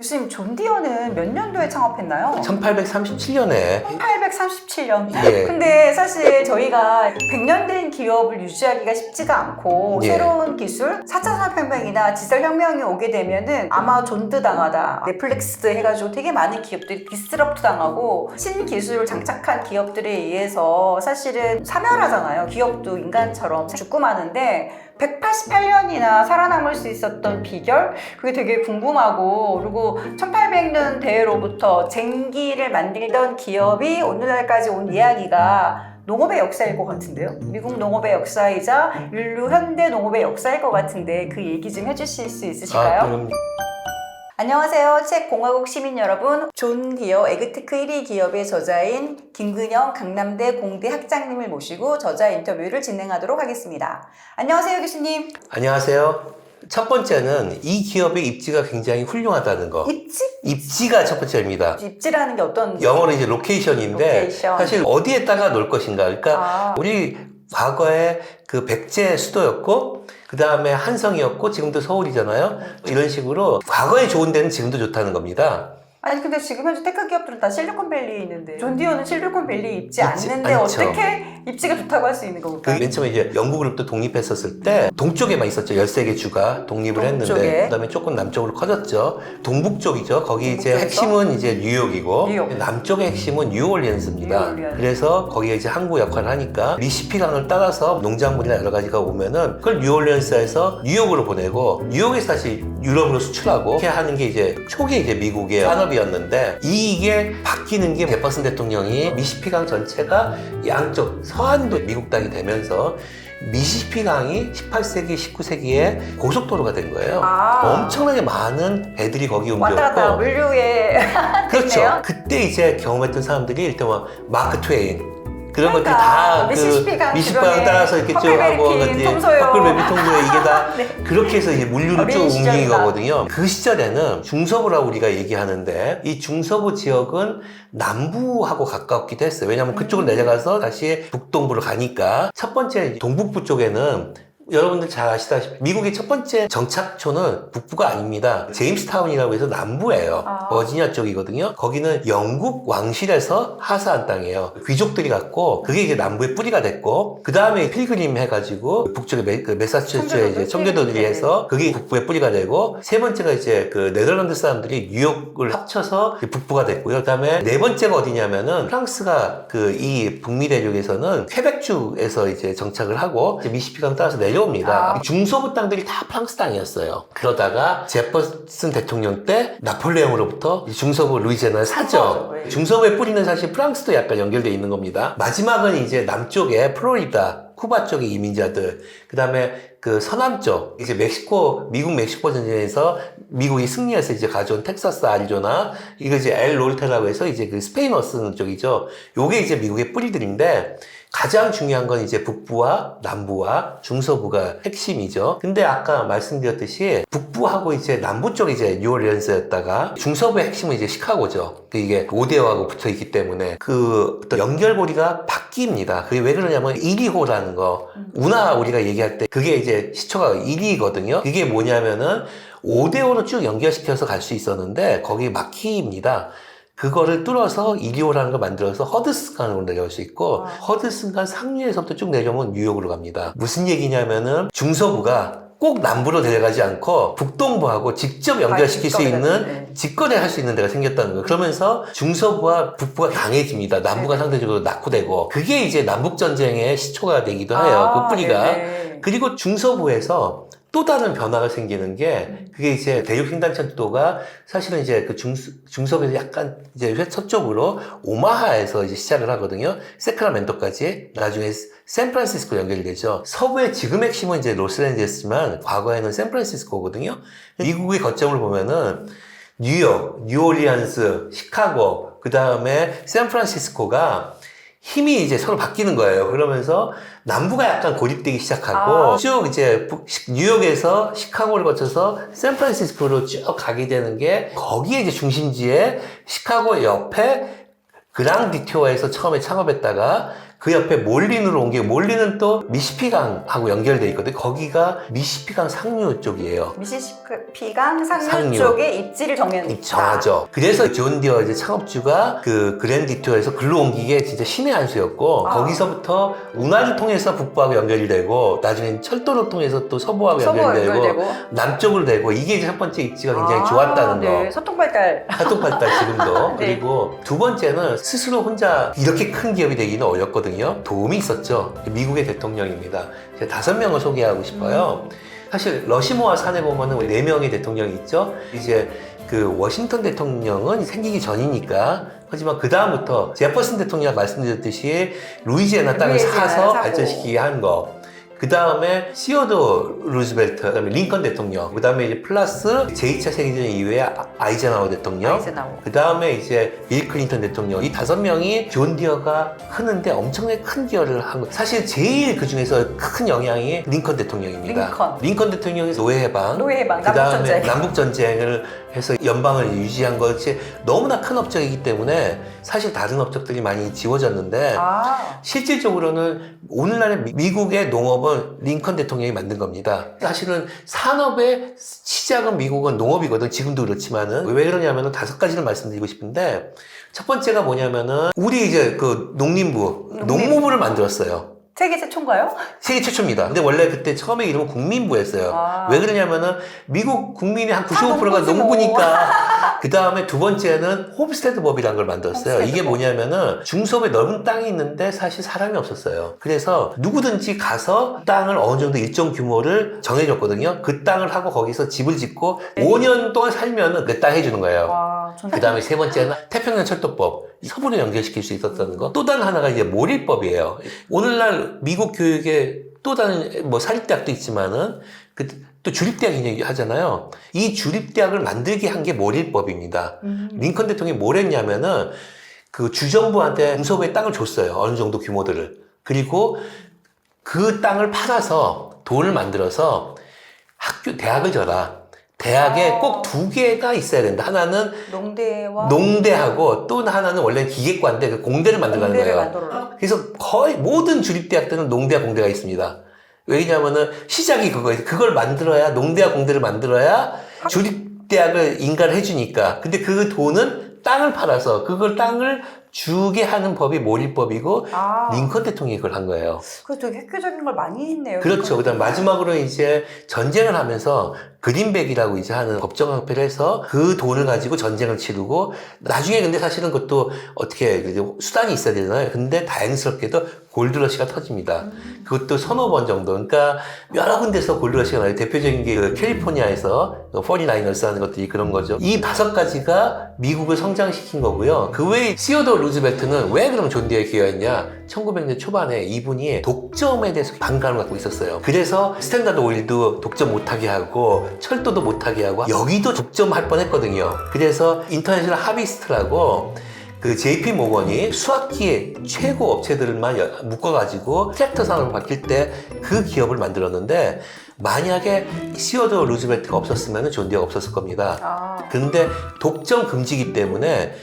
교수님, 존 디어는 몇 년도에 창업했나요? 1837년에 1837년. 예. 근데 사실 저희가 100년 된 기업을 유지하기가 쉽지가 않고 예. 새로운 기술, 4차 산업혁명이나 디지털혁명이 오게 되면은 아마 존드 당하다, 넷플릭스 해가지고 되게 많은 기업들이 디스럽트 당하고 신기술을 장착한 기업들에 의해서 사실은 사멸하잖아요. 기업도 인간처럼 죽고 마는데 188년이나 살아남을 수 있었던 비결? 그게 되게 궁금하고, 그리고 1800년대로부터 쟁기를 만들던 기업이 오늘날까지 온 이야기가 농업의 역사일 것 같은데요. 미국 농업의 역사이자 인류 현대 농업의 역사일 것 같은데 그 얘기 좀 해주실 수 있으실까요? 그럼 안녕하세요. 책공화국 시민 여러분. 존 디어 에그테크 1위 기업의 저자인 김근영 강남대 공대 학장님을 모시고 저자 인터뷰를 진행하도록 하겠습니다. 안녕하세요, 교수님. 안녕하세요. 첫 번째는 이 기업의 입지가 굉장히 훌륭하다는 거. 입지? 입지가 첫 번째입니다. 입지라는 게 어떤? 영어로 이제 로케이션인데 로케이션. 사실 어디에다가 놓을 것인가. 그러니까 우리 과거에 그 백제 수도였고 그 다음에 한성이었고 지금도 서울이잖아요. 이런 식으로 과거에 좋은 데는 지금도 좋다는 겁니다. 아니 근데 지금 현재 테크 기업들은 다 실리콘밸리에 있는데 존 디어는 실리콘밸리에 입지 있지 않는데 않죠. 어떻게 입지가 좋다고 할 수 있는 겁니까? 맨 처음에 이제 영국으로부터 독립했었을 때 동쪽에만 있었죠. 13개 주가 독립을 동쪽에. 했는데 그다음에 조금 남쪽으로 커졌죠. 동북 쪽이죠. 거기 이제 동북쪽에서? 핵심은 이제 뉴욕이고 뉴욕. 남쪽의 핵심은 뉴올리언스입니다. 뉴올리언스. 그래서 거기에 이제 항구 역할을 하니까 미시피강을 따라서 농작물이나 여러 가지가 오면은 그걸 뉴올리언스에서 뉴욕으로 보내고 뉴욕에서 다시 유럽으로 수출하고 이렇게 하는 게 이제 초기 이제 미국의 산업이었는데 이게 바뀌는 게 제퍼슨 대통령이 미시피강 전체가 양쪽 서안도 미국 땅이 되면서 미시피강이 18세기, 19세기에 고속도로가 된 거예요. 엄청나게 많은 배들이 거기 왔다 갔다 옮겼고 물류에 그렇죠. 됐네요. 그때 이제 경험했던 사람들이 일단 마크 트웨인 그런 것들이 그러니까, 다 미시시피강 미시피강 주변에 따라서 이렇게 쭉 하고 허클베리 킹, 톰소요. 허클베리 통소요 이게 다 네. 그렇게 해서 이제 물류를 쭉 어린 옮긴 시절이다. 거거든요. 그 시절에는 중서부라고 우리가 얘기하는데 이 중서부 지역은 남부하고 가깝기도 했어요. 왜냐하면 그쪽으로 내려가서 다시 북동부로 가니까 첫 번째 동북부 쪽에는 여러분들 잘 아시다시피 미국의 첫 번째 정착초는 북부가 아닙니다. 제임스타운이라고 해서 남부예요. 버지니아 쪽이거든요. 거기는 영국 왕실에서 하사한 땅이에요. 귀족들이 갖고 그게 이제 남부의 뿌리가 됐고 그 다음에 필그림 해가지고 북쪽에 매사추세츠의 이제 청교도들이 해서 그게 북부의 뿌리가 되고 세 번째가 이제 그 네덜란드 사람들이 뉴욕을 합쳐서 북부가 됐고요. 그 다음에 네 번째가 어디냐면은 프랑스가 그 이 북미 대륙에서는 퀘벡주에서 이제 정착을 하고 이제 미시피강 따라서 내려옵니다. 중서부 땅들이 다 프랑스 땅이었어요. 그러다가 제퍼슨 대통령 때 나폴레옹으로부터 중서부 루이지애나를 사죠. 중서부의 뿌리는 사실 프랑스도 약간 연결되어 있는 겁니다. 마지막은 이제 남쪽에 플로리다 쿠바 쪽의 이민자들, 그 다음에 그 서남쪽, 이제 미국 멕시코 전쟁에서 미국이 승리해서 이제 가져온 텍사스, 아리조나, 이거 이제 엘 노르테라고 해서 이제 그 스페인어 쓰는 쪽이죠. 요게 이제 미국의 뿌리들인데, 가장 중요한 건 이제 북부와 남부와 중서부가 핵심이죠. 근데 아까 말씀드렸듯이 북부하고 이제 남부 쪽이 이제 뉴올리언스였다가 중서부의 핵심은 이제 시카고죠. 이게 5대하고 붙어 있기 때문에 그 어떤 연결고리가 바뀝니다. 그게 왜 그러냐면 1.2호라는 거. 운하 우리가 얘기할 때 그게 이제 시초가 1이거든요. 그게 뭐냐면은 5대5로 쭉 연결시켜서 갈 수 있었는데 거기 막힙니다. 그거를 뚫어서 2.2호라는 걸 만들어서 허드슨강으로 내려갈 수 있고 허드슨강 상류에서부터 쭉 내려오면 뉴욕으로 갑니다. 무슨 얘기냐면은 중서부가 꼭 남부로 내려가지 않고 북동부하고 직접 연결시킬 수 있는 직거래 할 수 있는 데가 생겼다는 거예요. 그러면서 중서부와 북부가 강해집니다. 남부가 상대적으로 낙후되고 그게 이제 남북전쟁의 시초가 되기도 해요. 그 뿌리가. 그리고 중서부에서 또 다른 변화가 생기는 게 그게 이제 대륙 횡단철도가 사실은 이제 그 중서부에서 약간 이제 서쪽으로 오마하에서 이제 시작을 하거든요. 세크라멘토까지 나중에 샌프란시스코 연결이 되죠. 서부의 지금 핵심은 이제 로스앤젤레스지만 과거에는 샌프란시스코거든요. 미국의 거점을 보면은 뉴욕, 뉴올리언스, 시카고, 그 다음에 샌프란시스코가 힘이 이제 서로 바뀌는 거예요. 그러면서 남부가 약간 고립되기 시작하고 쭉 이제 뉴욕에서 시카고를 거쳐서 샌프란시스코로 쭉 가게 되는 게 거기에 이제 중심지에 시카고 옆에 그랑디티오에서 처음에 창업했다가 그 옆에 몰린으로 옮기고 몰린은 또 미시피강하고 연결돼 있거든요. 거기가 미시피강 상류 쪽이에요. 미시시피강 상류 상류. 쪽에 입지를 정했다. 정하죠. 그래서 존 디어 이제 창업주가 그 그랜디투어에서 글로 옮기게 진짜 신의 한 수였고 거기서부터 운하를 통해서 북부하고 연결이 되고 나중엔 철도를 통해서 또 서부하고 연결이 되고 남쪽으로 되고 이게 이제 첫 번째 입지가 굉장히 좋았다는 거. 네. 소통발달. 활동발달 지금도. 네. 그리고 두 번째는 스스로 혼자 이렇게 큰 기업이 되기는 어렵거든요. 도움이 있었죠. 미국의 대통령입니다. 제가 5명을 소개하고 싶어요. 사실 러시모아 산에 보면은 4명의 대통령이 있죠. 이제 그 워싱턴 대통령은 생기기 전이니까. 하지만 그 다음부터 제퍼슨 대통령 말씀드렸듯이 루이지애나 땅을 사서 발전시키게 한 거. 그 다음에 시어도 루즈벨트, 그 다음에 링컨 대통령, 그 다음에 이제 플러스 제2차 세계대전 이후에 아이젠하워 대통령, 그 다음에 이제 빌 클린턴 대통령, 이 5명이 존 디어가 크는데 엄청나게 큰 기여를 한 거. 사실 제일 그 중에서 큰 영향이 링컨 대통령입니다. 링컨 대통령이 노예 해방, 그 다음에 남북 전쟁을 해서 연방을 유지한 것이 너무나 큰 업적이기 때문에 사실 다른 업적들이 많이 지워졌는데 실질적으로는 오늘날의 미국의 농업은 링컨 대통령이 만든 겁니다. 사실은 산업의 시작은 미국은 농업이거든. 지금도 그렇지만은 왜 그러냐면은 5가지를 말씀드리고 싶은데 첫 번째가 뭐냐면은 우리 이제 그 농무부를 만들었어요. 세계 최초인가요? 세계 최초입니다. 근데 원래 그때 처음에 이름은 국민부였어요. 왜 그러냐면은 미국 국민의 한 95%가 농부니까. 그 다음에 두 번째는 홈스테드 법이라는 걸 만들었어요. 이게 뭐냐면은 중소부에 넓은 땅이 있는데 사실 사람이 없었어요. 그래서 누구든지 가서 땅을 어느 정도 일정 규모를 정해줬거든요. 그 땅을 하고 거기서 집을 짓고 5년 동안 살면은 그 땅 해주는 거예요. 그 다음에 세 번째는 태평양 철도법. 서부를 연결시킬 수 있었다는 거. 또 다른 하나가 이제 몰입법이에요. 오늘날 미국 교육에 또 다른 뭐 사립대학도 있지만은 또 주립대학 하잖아요. 이 주립대학을 만들게 한 게 몰입법입니다. 링컨 대통령이 뭘 했냐면은 그 주정부한테 중서부의 땅을 줬어요. 어느 정도 규모들을. 그리고 그 땅을 팔아서 돈을 만들어서 대학을 줘라. 대학에 꼭 2개가 있어야 된다. 하나는 농대하고 또 하나는 원래 기계과인데 그 공대를 만들어가는 거예요. 그래서 거의 모든 주립대학들은 농대와 공대가 있습니다. 왜냐면은 시작이 그거예요. 그걸 만들어야 농대와 공대를 만들어야 주립대학을 인가를 해주니까. 근데 그 돈은 땅을 팔아서 그걸 땅을 주게 하는 법이 몰입법이고 링컨 대통령이 그걸 한 거예요. 그거 되게 획기적인 걸 많이 했네요. 그렇죠. 그다음 마지막으로 이제 전쟁을 하면서 그린백이라고 이제 하는 법정화폐를 해서 그 돈을 가지고 전쟁을 치르고 나중에 근데 사실은 그것도 어떻게 수단이 있어야 되잖아요. 근데 다행스럽게도 골드러시가 터집니다. 그것도 1~2번 정도. 그러니까 여러 군데서 골드러시가 나요. 대표적인 게 그 캘리포니아에서 49ers 하는 것들이 그런 거죠. 이 5가지가 미국을 성장시킨 거고요. 그 외에 시어도 루즈벨트는 왜 그럼 존 디어에 기여했냐? 1900년 초반에 이분이 독점에 대해서 반감을 갖고 있었어요. 그래서 스탠다드 오일도 독점 못하게 하고 철도도 못하게 하고 여기도 독점할 뻔했거든요. 그래서 인터내셔널 하비스트라고 그 JP 모건이 수학기의 최고 업체들만 묶어가지고 트랙터 산업을 바뀔 때 그 기업을 만들었는데 만약에 시어도 루즈벨트가 없었으면 존 디어가 없었을 겁니다. 근데 독점 금지기 때문에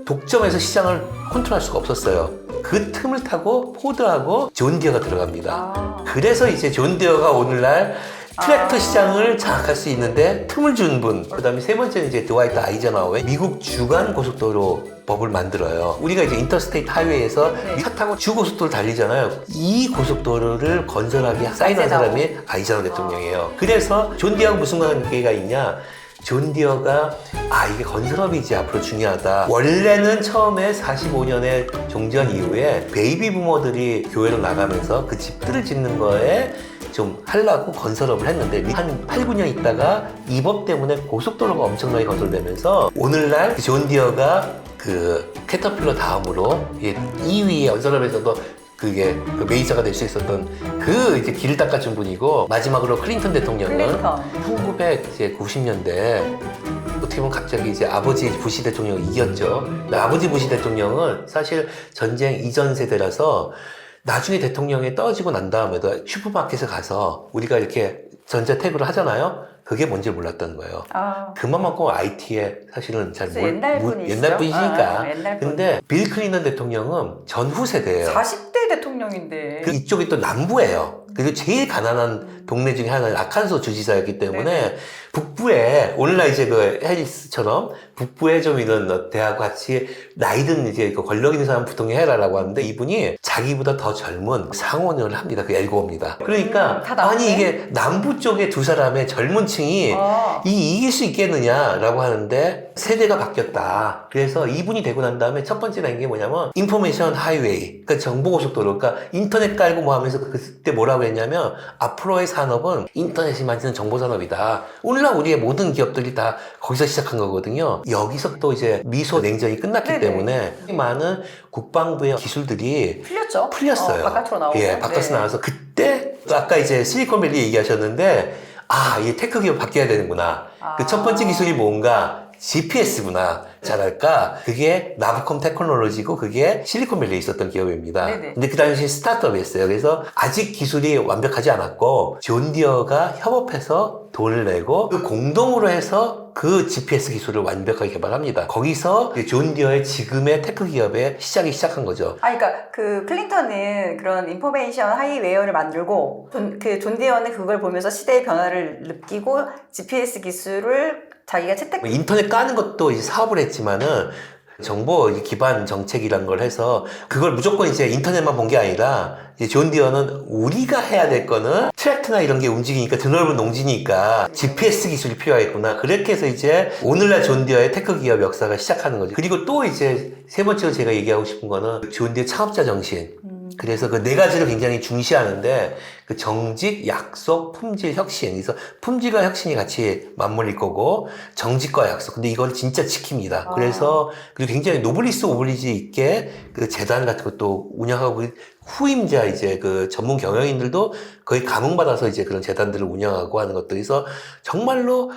독점에서 시장을 컨트롤할 수가 없었어요. 그 틈을 타고 포드하고 존 디어가 들어갑니다. 그래서 이제 존 디어가 오늘날 트랙터 시장을 장악할 수 있는데 틈을 준 분. 그 다음에 세 번째는 이제 드와이트 아이젠하워의 미국 주간 고속도로 법을 만들어요. 우리가 이제 인터스테이트 하이웨이에서 차 타고 주고속도로 달리잖아요. 이 고속도로를 건설하게 사인한 사람이 아이젠하워 대통령이에요. 그래서 존 디어하고 무슨 관계가 있냐? 존 디어가 이게 건설업이지 앞으로 중요하다. 원래는 처음에 45년의 종전 이후에 베이비 부머들이 교회로 나가면서 그 집들을 짓는 거에 좀 하려고 건설업을 했는데 한 8~9년 있다가 이 법 때문에 고속도로가 엄청나게 건설되면서 오늘날 존 디어가 그 캐터필러 다음으로 2위의 건설업에서도 그게 그 메이저가 될 수 있었던 그 이제 길을 닦아준 분이고 마지막으로 클린턴 대통령은 1990년대 어떻게 보면 갑자기 이제 아버지 부시 대통령이 이겼죠. 아버지 부시 대통령은 사실 전쟁 이전 세대라서 나중에 대통령이 떨어지고 난 다음에도 슈퍼마켓에 가서 우리가 이렇게 전자 태그를 하잖아요. 그게 뭔지 몰랐던 거예요. 아, 그만큼 IT에 사실은 잘 그래서 옛날 분이시죠? 옛날 분이시니까. 옛날 분. 근데 빌 클린턴 대통령은 전후 세대예요. 40대 대통령인데. 그 이쪽이 또 남부예요. 그리고 제일 가난한 동네 중에 하나는 아칸소 주지사였기 때문에 네네. 북부에 오늘날 이제 그 해리스처럼 북부에 좀 이런 대학 같이 나이든 이제 그 권력 있는 사람 부통령 해라라고 하는데 이분이 자기보다 더 젊은 상원을 합니다. 그 엘고입니다. 그러니까 다 나오네. 아니 이게 남부 쪽에 두 사람의 젊은 층이 이길 수 있겠느냐라고 하는데 세대가 바뀌었다. 그래서 이분이 되고 난 다음에 첫 번째 된 게 뭐냐면 인포메이션 하이웨이, 그러니까 정보고속도로, 그러니까 인터넷 깔고 뭐 하면서 그때 뭐라고 했냐면 앞으로의 산업은 인터넷이 만드는 정보산업이다. 오늘날 우리의 모든 기업들이 다 거기서 시작한 거거든요. 여기서 또 이제 미소 냉전이 끝났기 네네. 때문에 많은 국방부의 기술들이 풀렸어요. 바깥으로 나오고. 예, 바깥으로 나와서 그때 아까 이제 실리콘밸리 얘기하셨는데 이 테크 기업 바뀌어야 되는구나. 그 첫 번째 기술이 뭔가 GPS구나. 잘할까? 그게 나브컴 테크놀로지고 그게 실리콘밸리에 있었던 기업입니다. 네네. 근데 그 당시 스타트업이었어요. 그래서 아직 기술이 완벽하지 않았고 존 디어가 협업해서 돈을 내고 그 공동으로 해서 그 GPS 기술을 완벽하게 개발합니다. 거기서 존 디어의 지금의 테크 기업의 시작한 거죠. 그러니까 그 클린턴은 그런 인포메이션 하이웨어를 만들고 존 디어는 그걸 보면서 시대의 변화를 느끼고 GPS 기술을 자기가 채택. 인터넷 까는 것도 이제 사업을 했지만은 정보 기반 정책이란 걸 해서 그걸 무조건 이제 인터넷만 본 게 아니라 이제 존 디어는 우리가 해야 될 거는 트랙터나 이런 게 움직이니까 드넓은 농지니까 GPS 기술이 필요하겠구나. 그렇게 해서 이제 오늘날 존 디어의 테크 기업 역사가 시작하는 거죠. 그리고 또 이제 세 번째로 제가 얘기하고 싶은 거는 존 디어 창업자 정신. 그래서 그 네 가지를 굉장히 중시하는데 그 정직, 약속, 품질, 혁신. 그래서 품질과 혁신이 같이 맞물릴 거고 정직과 약속. 근데 이걸 진짜 지킵니다. 그래서 그리고 굉장히 노블리스 오블리지 있게 그 재단 같은 것도 운영하고 그 후임자 이제 그 전문 경영인들도 거의 감흥받아서 이제 그런 재단들을 운영하고 하는 것들. 그래서 정말로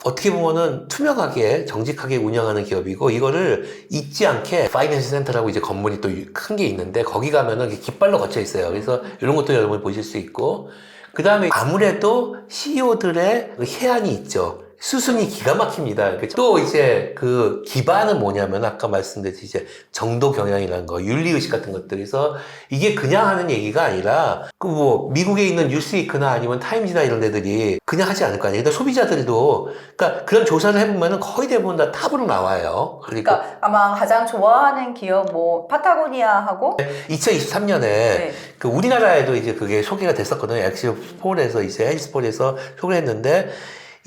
어떻게 보면은 투명하게 정직하게 운영하는 기업이고 이거를 잊지 않게 파이낸스 센터라고 이제 건물이 또 큰 게 있는데 거기 가면은 깃발로 거쳐 있어요. 그래서 이런 것도 여러분 보실 수 있고 그 다음에 아무래도 CEO들의 해안이 있죠. 수순이 기가 막힙니다. 또 이제 그 기반은 뭐냐면 아까 말씀드렸듯이 이제 정도 경영이라는 거, 윤리의식 같은 것들에서 이게 그냥 하는 얘기가 아니라 그 뭐 미국에 있는 뉴스위크나 아니면 타임즈나 이런 데들이 그냥 하지 않을 거 아니에요. 그러니까 소비자들도 그러니까 그런 조사를 해보면은 거의 대부분 다 탑으로 나와요. 그러니까 아마 가장 좋아하는 기업 뭐 파타고니아하고 2023년에 네. 그 우리나라에도 이제 그게 소개가 됐었거든요. 엑스폴에서 이제 헬스폴에서 소개를 했는데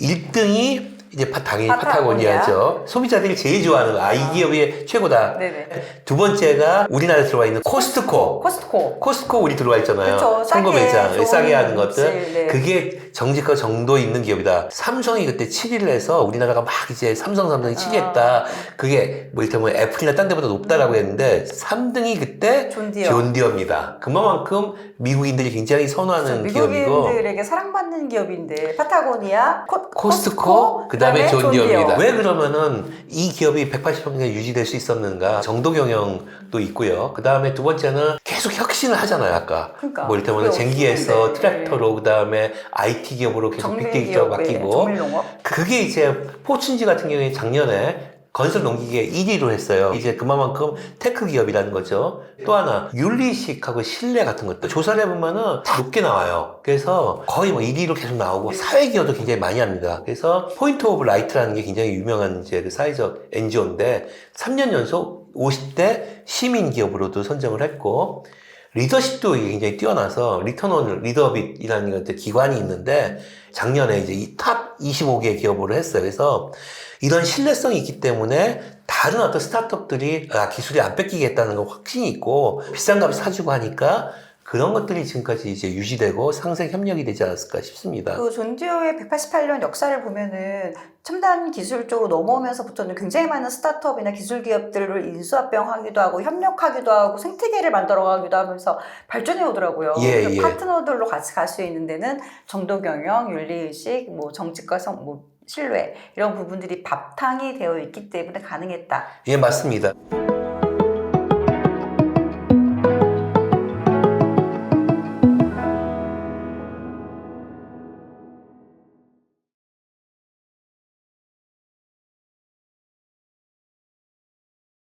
1등이 이제 당연히 파타고니아죠. 소비자들이 제일 좋아하는 거. 이 기업이 최고다. 네네. 두 번째가 우리나라에 들어와 있는 코스트코 우리 들어와 있잖아요. 그쵸. 선거 매장, 싸게 하는 것들. 네. 그게 정직과 정도 있는 기업이다. 삼성이 그때 7위를 해서 우리나라가 막 이제 삼성이 7위 했다. 그게 뭐 이를테면 애플이나 딴 데보다 높다라고 했는데 3등이 그때 존 디어입니다. 그만큼 미국인들이 굉장히 선호하는 기업이고 미국인들에게 사랑받는 기업인데 파타고니아, 코스트코, 그 다음에 존 디어입니다. 왜 그러면은 이 기업이 180평가 유지될 수 있었는가? 정도 경영도 있고요. 그 다음에 두 번째는 계속 혁신을 하잖아요, 아까. 그러니까. 뭐 이를테면 쟁기에서 트랙터로, 그 다음에 IT 기업으로 계속 빅데이터가 바뀌고. 정밀농업. 그게 이제 포춘지 같은 경우에 작년에 건설 농기계 1위로 했어요. 이제 그만큼 테크 기업이라는 거죠. 또 하나 윤리식하고 신뢰 같은 것도 조사를 해보면은 다 높게 나와요. 그래서 거의 뭐 1위로 계속 나오고 사회 기업도 굉장히 많이 합니다. 그래서 포인트 오브 라이트라는 게 굉장히 유명한 이제 그 사회적 NGO인데 3년 연속 50대 시민 기업으로도 선정을 했고 리더십도 굉장히 뛰어나서 리턴 온 리더빗이라는 기관이 있는데 작년에 이제 이 탑 25개 기업으로 했어요. 그래서 이런 신뢰성이 있기 때문에 다른 어떤 스타트업들이 기술이 안 뺏기겠다는 거 확신이 있고 비싼 값에 사주고 하니까 그런 것들이 지금까지 이제 유지되고 상생 협력이 되지 않았을까 싶습니다. 그 존 디어의 188년 역사를 보면은 첨단 기술 쪽으로 넘어오면서부터는 굉장히 많은 스타트업이나 기술 기업들을 인수합병하기도 하고 협력하기도 하고 생태계를 만들어가기도 하면서 발전해 오더라고요. 예. 파트너들로 같이 갈 수 있는 데는 정도 경영, 윤리의식, 뭐 정직과 신뢰 이런 부분들이 바탕이 되어 있기 때문에 가능했다. 예, 맞습니다.